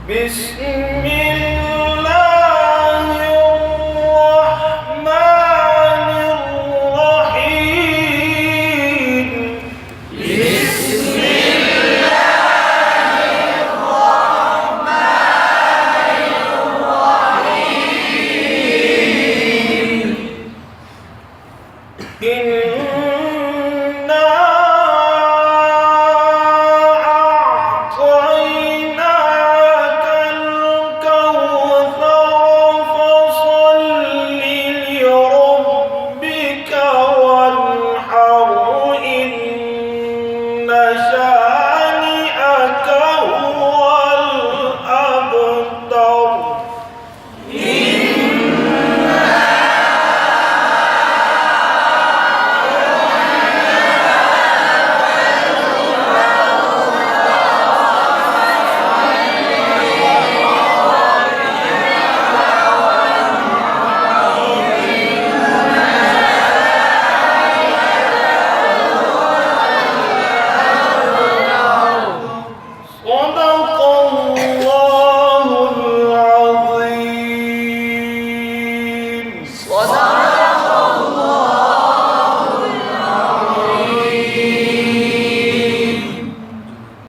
بسم الله الرحمن الرحيم بسم الله الرحمن الرحيم إنا أعطيناك الكوثر فصل لربك وانحر إن شانئك هو الأبتر صدق الله العظيم.